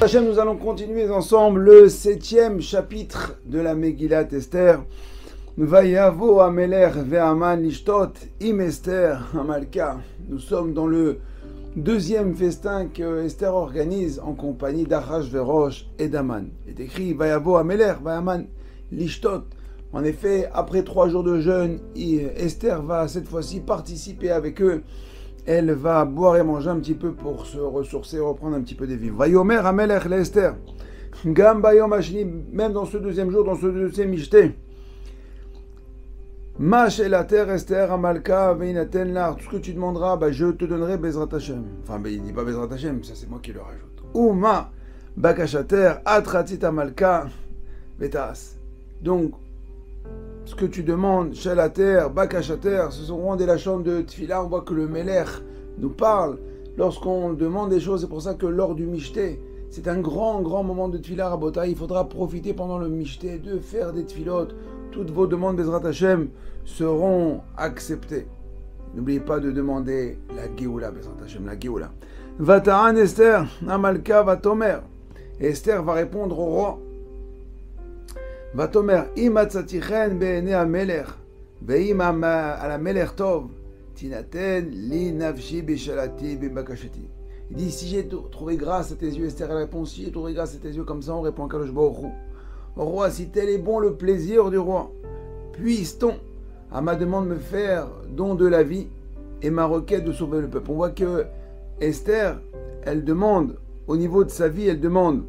Hachem, nous allons continuer ensemble le 7e chapitre de la Megillat Esther. Vayavo Ameler ve'aman lishtot im Esther Amalka. Nous sommes dans le deuxième festin que Esther organise en compagnie d'Achashverosh et d'Aman. Il est écrit Vayavo Ameler ve'aman lishtot. En effet, après 3 jours de jeûne, Esther va cette fois-ci participer avec eux. Elle va boire et manger un petit peu pour se ressourcer, reprendre un petit peu des vivres. Vayomer Amelech l'Esther. Gam Bayom Ashni, même dans ce deuxième jour, dans ce deuxième Mishté. Mash et la terre, Esther, Amalka, Veinaten Lar. Tout ce que tu demanderas, je te donnerai Bezrat Hashem. Enfin, il ne dit pas Bezrat Hashem, ça c'est moi qui le rajoute. Ouma, Bakashater, Atratit Amalka, Vetas. Donc, ce que tu demandes, Shalater, Bakashater, ce seront des lachons de Tfila. On voit que le Melech nous parle lorsqu'on demande des choses. C'est pour ça que lors du Mishté, c'est un grand moment de Tfila Rabota. Il faudra profiter pendant le Mishté de faire des Tfilotes. Toutes vos demandes Bezrat Hashem seront acceptées. N'oubliez pas de demander la Géoula, Bezrat Hashem, la Géoula. Vata'an Esther, Amalka Vatomer. Esther va répondre au roi. Vatomer, imatzatichen be'ene amelech, ve'im ala melech tov, tinaten li nafshi bishalati bibakashati. Il dit, si j'ai trouvé grâce à tes yeux, Esther, elle répond, si j'ai trouvé grâce à tes yeux, comme ça on répond à Kadosh Baruch Hu. Au roi, si tel est bon le plaisir du roi, puisse-t-on, à ma demande, me faire don de la vie et ma requête de sauver le peuple. On voit que Esther, elle demande, au niveau de sa vie, elle demande,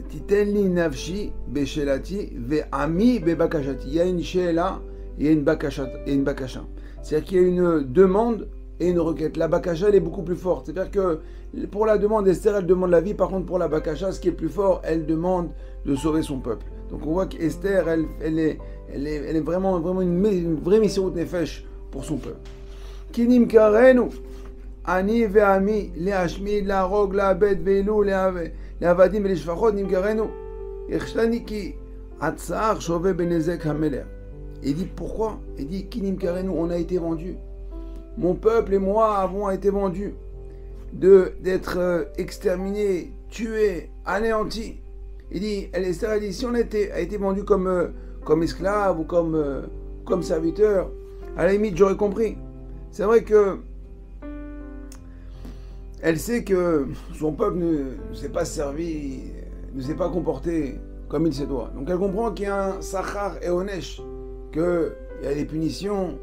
Titenli nafshi beshelati ve'ami bebakashati. Il y a une sheela et une bakasha. C'est-à-dire qu'il y a une demande et une requête. La bakasha, elle est beaucoup plus forte. C'est-à-dire que pour la demande, Esther, elle demande la vie. Par contre, pour la bakasha, ce qui est plus fort, elle demande de sauver son peuple. Donc on voit qu'Esther, elle est vraiment une vraie mission de nefesh pour son peuple. Kinim karenu. Ani ve'ami le'ashmi la'rog la'abed ve'elu le'avadim ve'leshfachot nimgarenu irshlani ki atzar shove benezek hameler. Il dit pourquoi? Il dit ki nimgarenu, on a été vendus. Mon peuple et moi avons été vendus d'être exterminés, tués, anéantis. Il dit, Esther a dit, si on a été vendus comme esclaves ou comme serviteurs, à la limite j'aurais compris. C'est vrai que elle sait que son peuple ne s'est pas servi, ne s'est pas comporté comme il se doit. Donc elle comprend qu'il y a un sachar et onesh, qu'il y a des punitions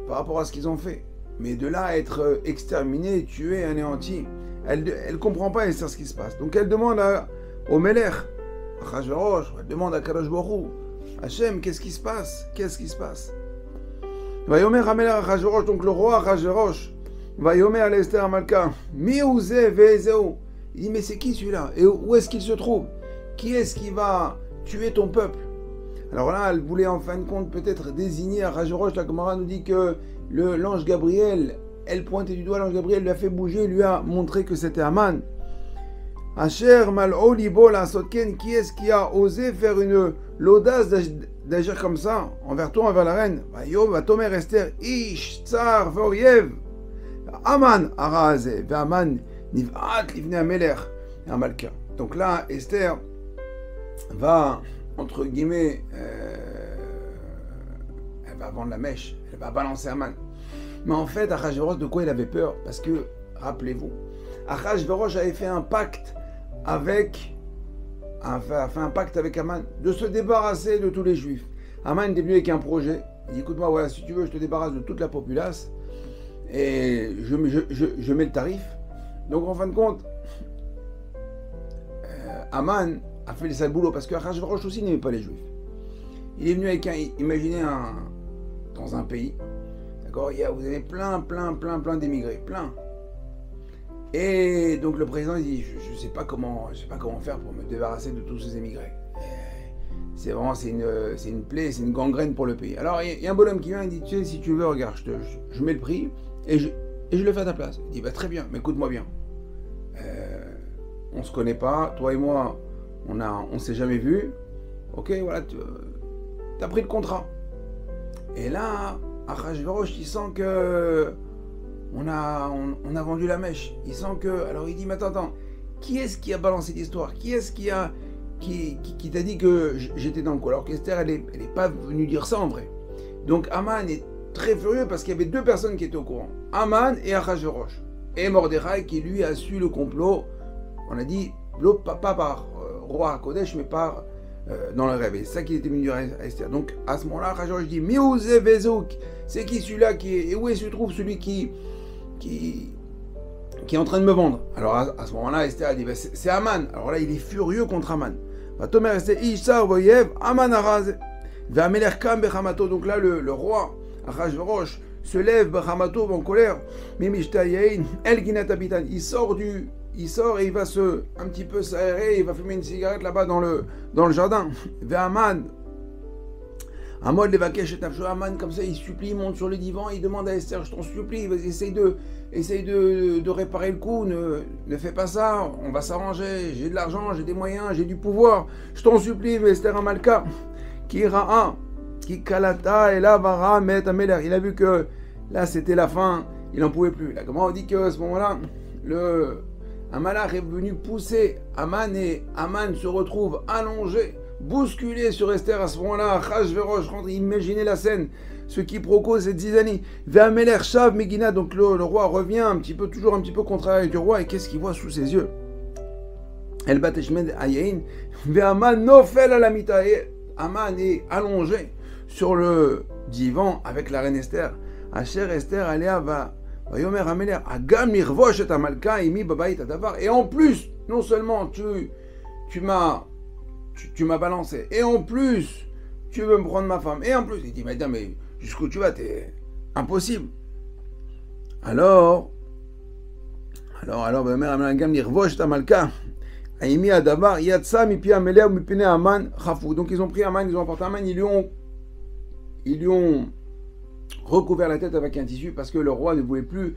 par rapport à ce qu'ils ont fait. Mais de là à être exterminé, tué, anéanti, elle ne comprend pas ce qui se passe. Donc elle demande au Melech, à Achashverosh, elle demande à Kadosh Baruch Hu, Hachem, qu'est-ce qui se passe? Qu'est-ce qui se passe? Vayomer Hamelech Achashverosh, donc le roi Achashverosh, Vayomer à l'Esther Amalka, Miouze Vezeu. Il dit, mais c'est qui celui-là? Et où est-ce qu'il se trouve? Qui est-ce qui va tuer ton peuple? Alors là, elle voulait en fin de compte peut-être désigner Achashverosh. La Gemara nous dit que l'ange Gabriel, elle pointait du doigt, l'ange Gabriel lui a fait bouger, lui a montré que c'était Aman. Asher Mal'o Libo la Sotken, qui est-ce qui a osé faire l'audace d'agir comme ça envers toi, envers la reine? Vayom Vatomer Esther, Ish Tsar Veoyev. Aman Araze, Aman Niv'at Livne Amelech Amalka. Donc là, Esther va, entre guillemets, elle va vendre la mèche, elle va balancer Aman. Mais en fait, Achashverosh, de quoi il avait peur? Parce que, rappelez-vous, Achashverosh avait fait un pacte avec Aman, de se débarrasser de tous les juifs. Aman est venu avec un projet. Il dit, écoute-moi, voilà, si tu veux, je te débarrasse de toute la populace. Et je mets le tarif. Donc en fin de compte, Aman a fait le sale boulot parce que Achashverosh aussi n'aimait pas les juifs. Il est venu avec imaginez dans un pays, d'accord, vous avez plein d'émigrés, plein. Et donc le président il dit, je sais pas comment faire pour me débarrasser de tous ces émigrés. C'est vraiment, c'est une plaie, c'est une gangrène pour le pays. Alors il y a un bonhomme qui vient, il dit, tu sais, si tu veux, regarde, je mets le prix. Et je le fais à ta place. Il dit, très bien, mais écoute-moi bien. On se connaît pas, toi et moi, on s'est jamais vu. Ok, voilà, tu as pris le contrat. Et là, Achashverosh, il sent que on a vendu la mèche. Il sent que... Alors il dit, mais attends, qui est-ce qui a balancé l'histoire? Qui est-ce qui t'a dit que j'étais dans le coup? Alors qu'Esther, elle est pas venue dire ça en vrai. Donc Aman est très furieux parce qu'il y avait deux personnes qui étaient au courant. Aman et Achashverosh. Et Mordechai qui lui a su le complot, on a dit, pas par roi Kodesh, mais par dans le rêve. Et c'est ça qu'il était venu dire à Esther. Donc à ce moment-là, Achashverosh dit, Miouze Vezouk, c'est qui celui-là et où se trouve celui qui est en train de me vendre? Alors à ce moment-là, Esther a dit, ben, c'est Aman. Alors là, il est furieux contre Aman. Donc là, le roi Achashverosh se lève en colère. Il sort et il va un petit peu s'aérer, il va fumer une cigarette là-bas dans le jardin. Aman, Aman, comme ça, il supplie, il monte sur le divan, il demande à Esther, je t'en supplie, essaye de réparer le coup, ne fais pas ça, on va s'arranger, j'ai de l'argent, j'ai des moyens, j'ai du pouvoir, je t'en supplie, mais Esther Amalka, qui ra'a, qui kalata, et là, vara, met ameler. Il a vu que là, c'était la fin, il n'en pouvait plus. Là, comment on dit qu'à ce moment-là, un malach est venu pousser Aman et Aman se retrouve allongé, bousculé sur Esther à ce moment-là. Achashverosh rentre, imaginez la scène, ce quiproquo, cette zizanie. Ve'ameler shav megina, donc le roi revient toujours un petit peu contrarié du roi, et qu'est-ce qu'il voit sous ses yeux? El bateshmed ayein, ve'aman nofel alamita, et Aman est allongé sur le divan avec la reine Esther. Asher Esther Aléa va yomer Ameler agam nirvosh et amalka imi babaït adavar. Et en plus, non seulement tu m'as balancé, et en plus tu veux me prendre ma femme, et en plus il dit mais jusqu'où tu vas, t'es impossible. Alors yomer Ameler agam nirvosh et amalka imi adavar yatsa mipi Ameler mipine Aman chafou. Donc ils ont pris Aman, ils ont emporté Aman, ils lui ont recouvert la tête avec un tissu parce que le roi ne voulait plus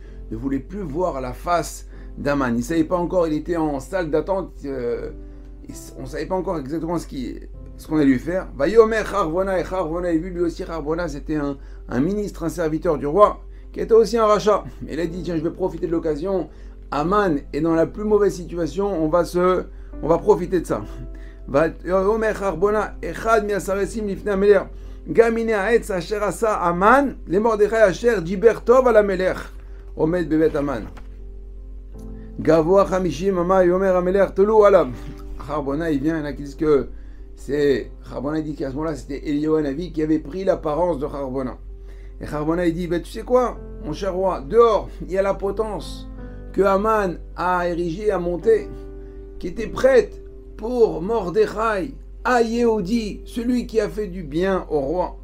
voir la face d'Aman. Il ne savait pas encore, il était en salle d'attente, on ne savait pas encore exactement ce qu'on allait lui faire. Vayomer Charbona, et Charbona, et vu lui aussi, Charbona, c'était un ministre, un serviteur du roi, qui était aussi un rachat. Il a dit, tiens, je vais profiter de l'occasion, Aman est dans la plus mauvaise situation, on va profiter de ça. Vayomer Charbona, Echad miasaresim lifne Ameler. Gamine Aetz Asher Asa Aman, les Mordechai Asher Dibertov à la Melech, Omed Bebet Aman. Gavoa Hamishim Ama Yomer Ameler Tolu Alav. Charbona, il vient, il y en a qui disent que c'est. Charbona, il dit qu'à ce moment-là, c'était Eliyahu Hanavi qui avait pris l'apparence de Charbona. Et Charbona, il dit tu sais quoi, mon cher roi, dehors, il y a la potence que Aman a érigée, a montée, qui était prête pour Mordechai. Ah, Yehudi, celui qui a fait du bien au roi.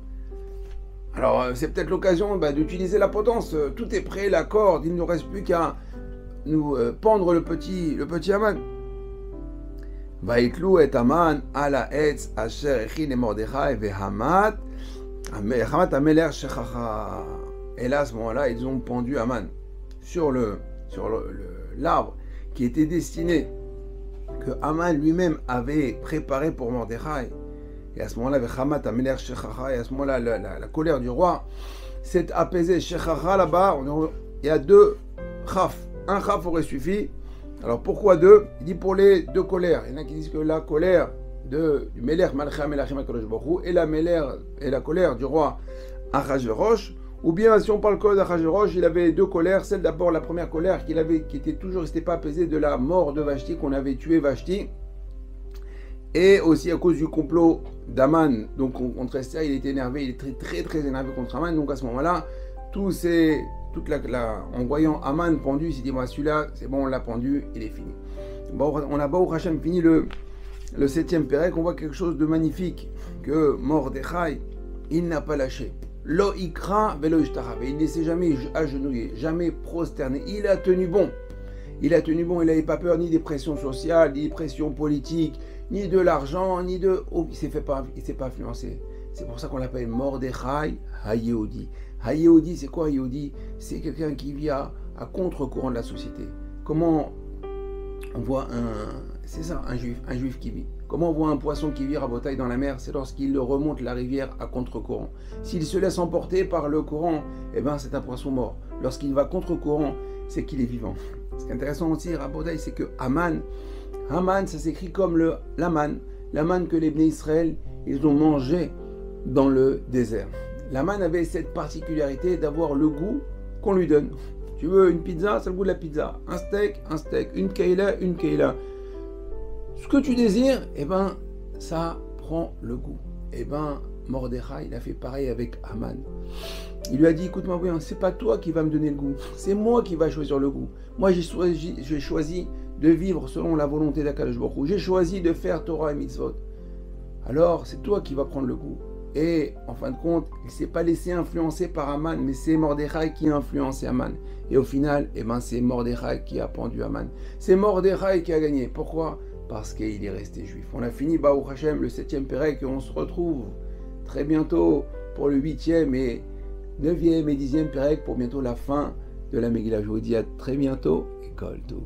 Alors, c'est peut-être l'occasion d'utiliser la potence. Tout est prêt, la corde. Il ne nous reste plus qu'à nous pendre le petit Aman. Vaïtlou et Aman ala etz asher echin et Mordechai vehamat ameler shechacha. Et là, à ce moment-là, ils ont pendu Aman sur l'arbre qui était destiné, que Aman lui-même avait préparé pour Mordechai. Et à ce moment-là, Vechamat Ameler Shechacha, et à ce moment-là, la colère du roi s'est apaisée. Shechacha, là-bas, il y a deux chaf. Un chaf aurait suffi. Alors pourquoi deux? Il dit pour les deux colères. Il y en a qui disent que la colère du Melech Malchei Melachim HaKadosh Baruch Hu et la colère du roi Achashverosh. Ou bien, si on parle que d'Achashverosh, il avait deux colères. Celle d'abord, la première colère qui était toujours resté pas apaisée de la mort de Vashti, qu'on avait tué Vashti. Et aussi à cause du complot d'Aman. Donc contre Esther, il était énervé, il était très très énervé contre Aman. Donc à ce moment-là, en voyant Aman pendu, il s'est dit, moi celui-là, c'est bon, on l'a pendu, il est fini. Bon, on a Baruch Hashem fini le 7e Pérec, on voit quelque chose de magnifique, que Mordechai, il n'a pas lâché. Lo ikra velo ishtarav. Il ne s'est jamais agenouillé, jamais prosterné. Il a tenu bon. Il n'avait pas peur ni des pressions sociales, ni des pressions politiques, ni de l'argent, ni de... Oh, il s'est pas influencé. C'est pour ça qu'on l'appelle Mordechai HaYehudi. HaYehudi, c'est quoi HaYehudi? C'est quelqu'un qui vit à contre-courant de la société. Comment on voit c'est ça, un juif qui vit Comment on voit un poisson qui vit à bataille dans la mer? C'est lorsqu'il remonte la rivière à contre-courant. S'il se laisse emporter par le courant, eh ben c'est un poisson mort. Lorsqu'il va contre-courant, c'est qu'il est vivant. Ce qui est intéressant aussi à bataille, c'est que Haman, ça s'écrit comme la manne que les Bnei Israël, ils ont mangé dans le désert. La manne avait cette particularité d'avoir le goût qu'on lui donne. Tu veux une pizza, c'est le goût de la pizza. Un steak, une keila, une keila. Ce que tu désires, eh ben, ça prend le goût. Eh ben, Mordechai, il a fait pareil avec Haman. Il lui a dit, écoute-moi bien, c'est pas toi qui vas me donner le goût, c'est moi qui va choisir le goût. Moi, j'ai choisi de vivre selon la volonté d'Akadosh Baruch Hu. J'ai choisi de faire Torah et Mitzvot. Alors, c'est toi qui vas prendre le goût. Et en fin de compte, il ne s'est pas laissé influencer par Haman, mais c'est Mordechai qui a influencé Haman. Et au final, eh ben, c'est Mordechai qui a pendu Haman. C'est Mordechai qui a gagné. Pourquoi? Parce qu'il est resté juif. On a fini, Baruch Hashem, le 7e Pérec, et on se retrouve très bientôt pour le 8e et 9e et 10e Pérec, pour bientôt la fin de la Megillah. Je vous dis à très bientôt et Kol Tov.